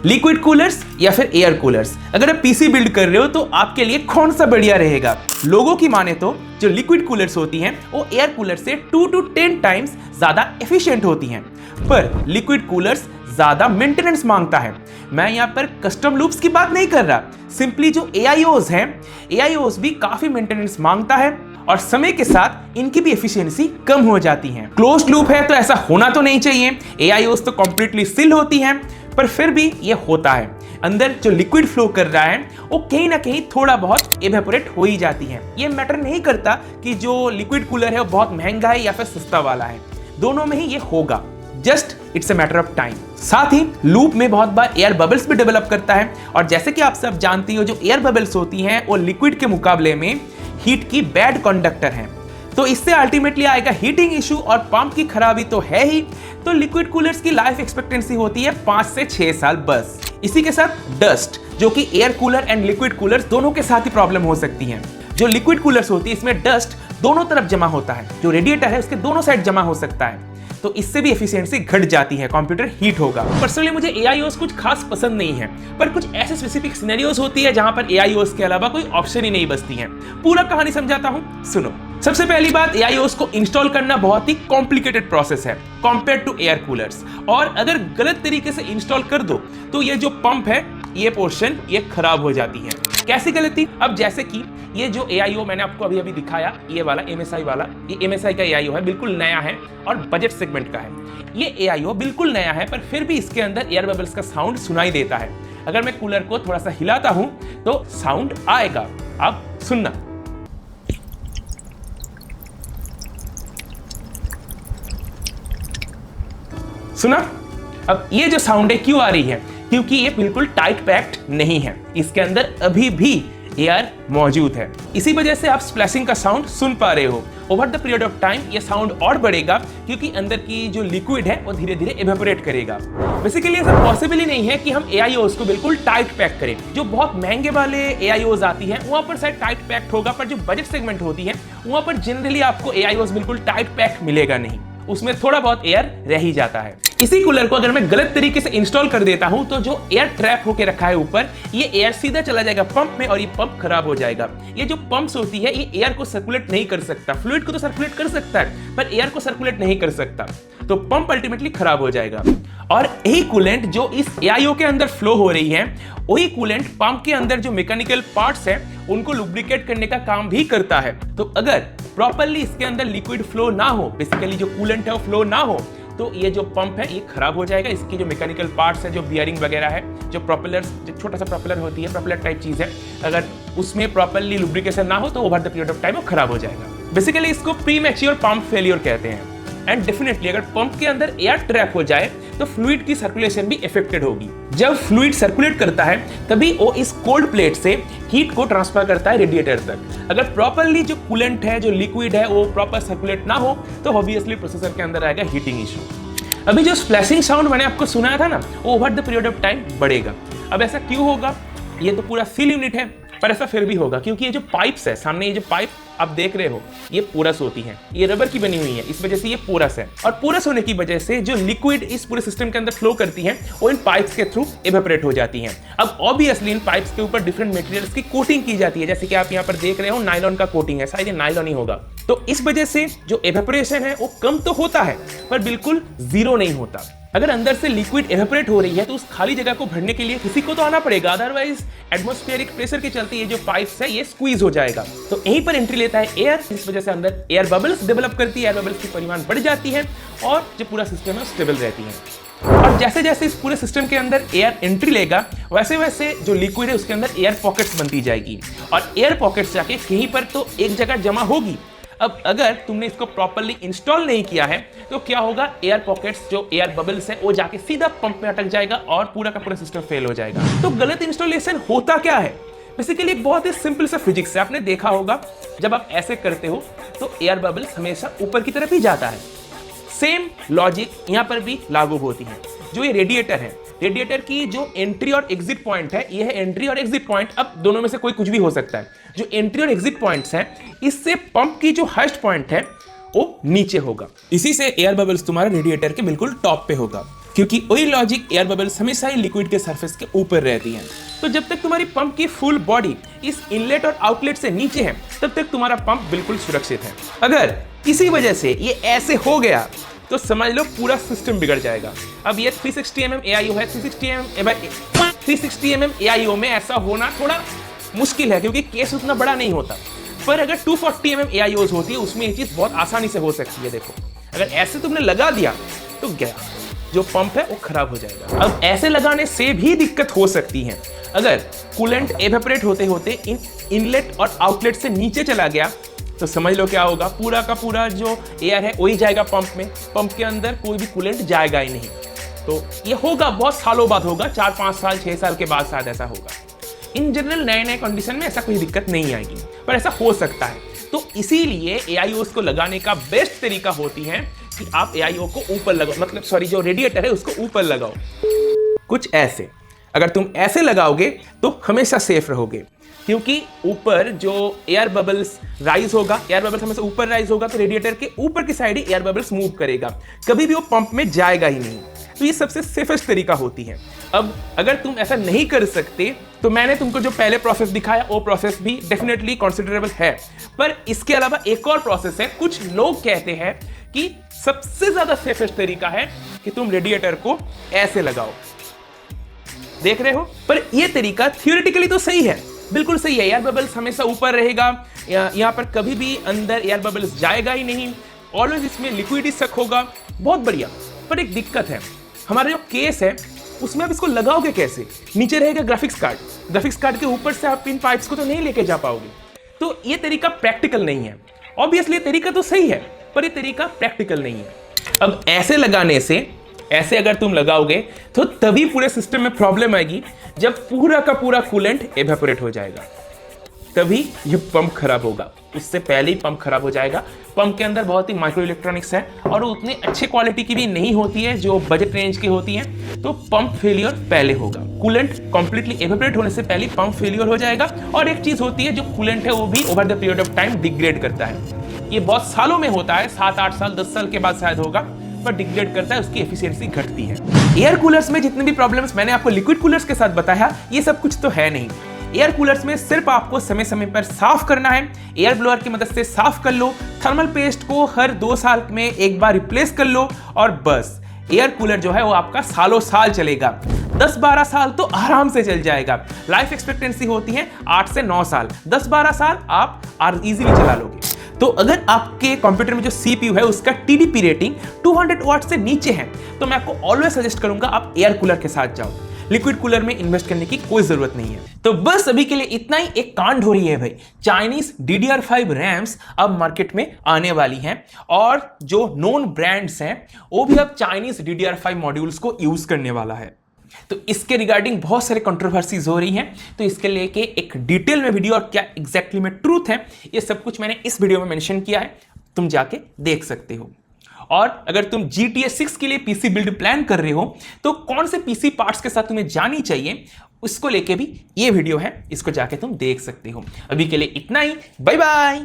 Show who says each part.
Speaker 1: Liquid coolers या फिर air coolers? अगर आप पीसी बिल्ड कर रहे हो तो आपके लिए कौन सा बढ़िया रहेगा? लोगों की माने तो जो लिक्विड कूलर्स होती हैं वो एयर कूलर से 2 to 10 टाइम्स ज्यादा एफिशिएंट होती हैं, पर लिक्विड कूलर्स ज्यादा मेंटेनेंस मांगता है। मैं यहाँ पर कस्टम लूप्स की बात नहीं कर रहा, सिंपली जो AIOs हैं, AIOs भी काफी मेंटेनेंस मांगता है और समय के साथ इनकी भी एफिशिएंसी कम हो जाती है। क्लोज्ड लूप है तो ऐसा होना तो नहीं चाहिए, AIOs तो कंप्लीटली सील होती हैं, पर फिर भी ये होता है। अंदर जो लिक्विड फ्लो कर रहा है वो कहीं ना कहीं थोड़ा बहुत इवेपोरेट हो ही जाती है। ये मैटर नहीं करता कि जो लिक्विड कूलर है वो बहुत महंगा है या फिर सस्ता वाला है, दोनों में ही ये होगा, just it's a matter of time. साथ ही लूप में बहुत बार एयर बबल्स भी डेवलप करता है, और जैसे कि आप सब जानती हो जो एयर बबल्स होती हैं वो लिक्विड के मुकाबले में हीट की बैड कंडक्टर हैं, तो इससे अल्टीमेटली आएगा हीटिंग इशू और पंप की खराबी तो है ही। तो लिक्विड कूलर्स की लाइफ एक्सपेक्टेंसी होती है 5 से 6 साल बस। इसी के साथ डस्ट, जो कि air cooler and liquid coolers दोनों के साथ ही प्रॉब्लम हो सकती है। जो लिक्विड कूलर्स होती है इसमें डस्ट दोनों तरफ जमा होता है, जो रेडिएटर है उसके दोनों साइड जमा हो सकता है, तो इससे भी एफिशिएंसी घट जाती है, कंप्यूटर हीट होगा। पर्सनली मुझे AIOs कुछ खास पसंद नहीं है, पर कुछ ऐसे स्पेसिफिक सिनेरियोस होती है जहां पर AIOs के अलावा कोई ऑप्शन ही नहीं बचती है। पूरा कहानी समझाता हूं, सुनो। सबसे पहली बात, AIOs को इंस्टॉल करना बहुत ही कॉम्प्लिकेटेड प्रोसेस है कंपेयर टू एयर कूलर्स, और अगर गलत तरीके से इंस्टॉल कर दो तो ये जो पंप है ये पोर्शन ये खराब हो जाती है। कैसी गलती? अब जैसे कि ये जो AIO मैंने आपको अभी अभी दिखाया, ये वाला MSI वाला, ये MSI का AIO है, बिल्कुल नया है और बजट सेगमेंट का है। ये AIO बिल्कुल नया है, पर फिर भी इसके अंदर एयर बबल्स का साउंड सुनाई देता है। अगर मैं कूलर को थोड़ा सा हिलाता हूं तो साउंड आएगा, अब सुनना। सुना? अब ये जो साउंड है क्यों आ रही है? क्योंकि ये बिल्कुल टाइट पैक्ड नहीं है, इसके अंदर अभी भी एयर मौजूद है। इसी वजह से आप स्प्लैशिंग का साउंड सुन पा रहे हो। Over the period of time ये साउंड और बढ़ेगा, क्योंकि अंदर की जो लिक्विड है वो धीरे धीरे इवेपोरेट करेगा। बेसिकली ऐसा पॉसिबल ही नहीं है कि हम AIOs को बिल्कुल टाइट पैक करें। जो बहुत महंगे वाले AIOs आती हैं वहां पर शायद टाइट पैक्ड होगा, पर जो बजट सेगमेंट होती है वहां पर जनरली आपको AIOs बिल्कुल टाइट पैक्ड मिलेगा नहीं, उसमें थोड़ा बहुत एयर रह ही जाता है। इसी कूलर को अगर मैं गलत तरीके से इंस्टॉल कर देता हूं तो जो एयर ट्रैप होके रखा है ऊपर, ये एयर सीधा चला जाएगा पंप में और ये पंप खराब हो जाएगा। ये जो पंप्स होती है ये एयर को सर्कुलेट नहीं कर सकता, फ्लूइड को तो सर्कुलेट कर सकता है पर एयर को सर्कुलेट नहीं कर सकता, तो पंप अल्टीमेटली खराब हो जाएगा। और यही कूलेंट जो इस AIO के अंदर फ्लो हो रही है, वही कूलेंट पंप के अंदर जो मैकेनिकल पार्ट्स हैं उनको लुब्रिकेट करने का काम भी करता है। तो अगर प्रॉपर्ली इसके अंदर लिक्विड फ्लो ना हो, बेसिकली जो कूलेंट है वो फ्लो ना हो, तो ये जो पंप है ये खराब हो जाएगा। इसकी जो मैकेनिकल पार्ट्स है, जो बियरिंग वगैरह है, जो प्रोपेलर, जो छोटा सा प्रोपेलर होती है, प्रोपेलर टाइप चीज है, अगर उसमें प्रॉपर्ली लुब्रिकेशन ना हो तो over the period of time वो खराब हो जाएगा। बेसिकली इसको प्रीमैच्योर पंप फेलियर कहते हैं। एंड डेफिनेटली अगर पंप के अंदर एयर ट्रैप हो जाए तो फ्लूइड की सर्कुलेशन भी इफेक्टेड होगी। जब फ्लूइड सर्कुलेट करता है तभी वो इस कोल्ड प्लेट से हीट को ट्रांसफर करता है रेडिएटर तक। अगर प्रॉपर्ली जो कूलेंट है, जो लिक्विड है, वो प्रॉपर सर्कुलेट ना हो तो ऑब्वियसली प्रोसेसर के अंदर आएगा हीटिंग इशू। अभी जो स्प्लैशिंग साउंड मैंने आपको सुनाया था ना, वो over the period of time बढ़ेगा। अब ऐसा क्यों होगा? ये तो पूरा सील यूनिट है, पर ऐसा फिर भी होगा क्योंकि ये जो पाइप्स है सामने, ये जो पाइप आप देख रहे हो ये पोरस होती है, ये रबर की बनी हुई है, इस वजह से ये पोरस है। और पोरस होने की वजह से जो लिक्विड इस पूरे सिस्टम के अंदर फ्लो करती है वो इन पाइप्स के थ्रू इवेपोरेट हो जाती है। अब ऑब्वियसली इन पाइप्स के ऊपर डिफरेंट मटेरियल्स की कोटिंग की जाती है, जैसे कि आप यहाँ पर देख रहे हो नायलॉन का कोटिंग है, शायद ये नायलॉन ही होगा। तो इस वजह से जो इवेपोरेशन है वो कम तो होता है पर बिल्कुल जीरो नहीं होता। अगर अंदर से लिक्विड इवेपोरेट हो रही है तो उस खाली जगह को भरने के लिए किसी को तो आना पड़ेगा, अदरवाइज एटमॉस्फेरिक प्रेशर के चलते ये जो पाइप्स है ये स्क्वीज हो जाएगा। तो यहीं पर एंट्री लेता है एयर, इस वजह से अंदर एयर बबल्स डेवलप करती है, एयर बबल्स की परिमाण बढ़ जाती है और जो पूरा सिस्टम है स्टेबल रहती है। और जैसे जैसे इस पूरे सिस्टम के अंदर एयर एंट्री लेगा वैसे वैसे जो लिक्विड है उसके अंदर एयर पॉकेट्स बनती जाएगी, और एयर पॉकेट्स जाके कहीं पर तो एक जगह जमा होगी। अब अगर तुमने इसको प्रॉपर्ली इंस्टॉल नहीं किया है तो क्या होगा, एयर पॉकेट्स जो एयर बबल्स है वो जाके सीधा पंप में अटक जाएगा और पूरा का पूरा सिस्टम फेल हो जाएगा। तो गलत इंस्टॉलेशन होता क्या है? बेसिकली एक बहुत ही सिंपल सा फिजिक्स है, आपने देखा होगा जब आप ऐसे करते हो तो एयर बबल्स हमेशा ऊपर की तरफ ही जाता है। सेम लॉजिक यहाँ पर भी लागू होती है। जो ये रेडिएटर है, रेडिएटर की जो एंट्री और एग्जिट पॉइंट है, ये है एंट्री और एग्जिट पॉइंट। अब दोनों में से कोई कुछ भी हो सकता है। जो एंट्री और एग्जिट पॉइंट्स हैं, इससे पंप की जो हाईएस्ट पॉइंट है वो नीचे होगा। इसी से एयर बबल्स तुम्हारे रेडिएटर के बिल्कुल टॉप पे होगा, क्योंकि वही लॉजिक एयर बबल्स हमेशा ही लिक्विड के सरफेस के ऊपर रहती हैं। तो जब तक तुम्हारी पंप की फुल बॉडी इस इनलेट और आउटलेट से नीचे है, तब तक तुम्हारा पंप बिल्कुल सुरक्षित है। अगर किसी वजह से ये ऐसे हो गया तो समझ लो पूरा सिस्टम बिगड़ जाएगा। अब ये 360 mm AIO है, 360 mm AIO में ऐसा होना थोड़ा मुश्किल है, क्योंकि केस उतना बड़ा नहीं होता। पर अगर 240 mm AIOs होती है, उसमें ये चीज बहुत आसानी से हो सकती है। देखो, अगर ऐसे तुमने लगा दिया तो गया, जो पंप है वो खराब हो जाएगा। अब ऐसे लगाने से भी दिक्कत हो सकती है। अगर कूलेंट एवेपोरेट होते होते इनलेट और आउटलेट से नीचे चला गया तो समझ लो क्या होगा, पूरा का पूरा जो एयर है वही जाएगा पंप में, पंप के अंदर कोई भी कूलेंट जाएगा ही नहीं। तो ये होगा, बहुत सालों बाद होगा, 4-5 साल 6 साल के बाद शायद ऐसा होगा। इन जनरल नए कंडीशन में ऐसा कोई दिक्कत नहीं आएगी, पर ऐसा हो सकता है। तो इसीलिए AIOs को लगाने का बेस्ट तरीका होती है कि आप AIO को ऊपर लगाओ, मतलब सॉरी, जो रेडिएटर है उसको ऊपर लगाओ, कुछ ऐसे। अगर तुम ऐसे लगाओगे तो हमेशा सेफ रहोगे, क्योंकि ऊपर जो एयर बबल्स राइज होगा, एयर बबल्स हमेशा ऊपर राइज होगा, तो रेडिएटर के ऊपर की साइड ही एयर बबल्स मूव करेगा, कभी भी वो पंप में जाएगा ही नहीं। तो ये सबसे सेफेस्ट तरीका होती है। अब अगर तुम ऐसा नहीं कर सकते तो मैंने तुमको जो पहले प्रोसेस दिखाया वो प्रोसेस भी डेफिनेटली कंसिडरेबल है, पर इसके अलावा एक और प्रोसेस है। कुछ लोग कहते हैं कि सबसे ज्यादा सेफेस्ट तरीका है कि तुम रेडिएटर को ऐसे लगाओ, देख रहे हो। पर यह तरीका थियोरेटिकली तो सही है, बिल्कुल सही है। एयर बबल्स हमेशा ऊपर रहेगा, यहाँ पर कभी भी अंदर एयर बबल्स जाएगा ही नहीं, ऑलवेज इसमें लिक्विड ही स्टक होगा, बहुत बढ़िया। पर एक दिक्कत है, हमारा जो केस है उसमें आप इसको लगाओगे कैसे? नीचे रहेगा ग्राफिक्स कार्ड, ग्राफिक्स कार्ड के ऊपर से आप इन पाइप्स को तो नहीं लेके जा पाओगे। तो ये तरीका प्रैक्टिकल नहीं है। ऑब्वियसली तरीका तो सही है, पर ये तरीका प्रैक्टिकल नहीं है। अब ऐसे लगाने से, ऐसे अगर तुम लगाओगे तो तभी पूरे सिस्टम में प्रॉब्लम आएगी, जब पूरा का पूरा कूलेंट एवेपोरेट हो जाएगा, तभी ये पंप खराब होगा। उससे पहले ही पंप खराब हो जाएगा। पंप के अंदर बहुत ही माइक्रो इलेक्ट्रॉनिक्स है और उतनी अच्छे क्वालिटी की भी नहीं होती है जो बजट रेंज की होती है, तो पंप फेलियर पहले होगा। कूलेंट कंप्लीटली एवेपोरेट होने से पहले पंप फेलियर हो जाएगा। और एक चीज होती है, जो कूलेंट है वो भी over the period of time degrade करता है। ये बहुत सालों में होता है, 7-8 साल 10 साल के बाद शायद होगा, पर डिग्रेड करता है, उसकी एफिशिएंसी घटती है। एयर कूलर्स में जितने भी प्रॉब्लम्स मैंने आपको लिक्विड कूलर्स के साथ बताया, ये सब कुछ तो है नहीं। एयर कूलर्स में सिर्फ आपको समय समय पर साफ करना है, एयर ब्लोअर की मदद से साफ कर लो, थर्मल पेस्ट को हर 2 साल में एक बार रिप्लेस कर लो, और बस एयर कूलर जो है वो आपका सालों साल चलेगा। 10-12 साल तो आराम से चल जाएगा। लाइफ एक्सपेक्टेंसी होती है 8 से 9 साल, 10-12 साल आप इजीली चला लोगे। तो अगर आपके कंप्यूटर में जो CPU है उसका TDP रेटिंग 200 वाट से नीचे है, तो मैं आपको ऑलवेज सजेस्ट करूंगा आप एयर कूलर के साथ जाओ। लिक्विड कूलर में इन्वेस्ट करने की कोई जरूरत नहीं है। तो बस अभी के लिए इतना ही। एक कांड हो रही है भाई, चाइनीज DDR5 रैम्स अब मार्केट में आने वाली हैं, और जो नोन ब्रांड्स हैं वो भी अब चाइनीज DDR5 मॉड्यूल्स को यूज करने वाला है। तो इसके रिगार्डिंग बहुत सारे कंट्रोवर्सीज हो रही हैं, तो इसके लेके एक डिटेल में वीडियो और क्या एग्जैक्टली में ट्रूथ है, ये सब कुछ मैंने इस वीडियो में मेंशन किया है, तुम जाके देख सकते हो। और अगर तुम GTA 6 के लिए पीसी बिल्ड प्लान कर रहे हो, तो कौन से पीसी पार्ट्स के साथ तुम्हें जानी चाहिए, उसको लेके भी ये वीडियो है, इसको जाके तुम देख सकते हो। अभी के लिए इतना ही, बाय बाय।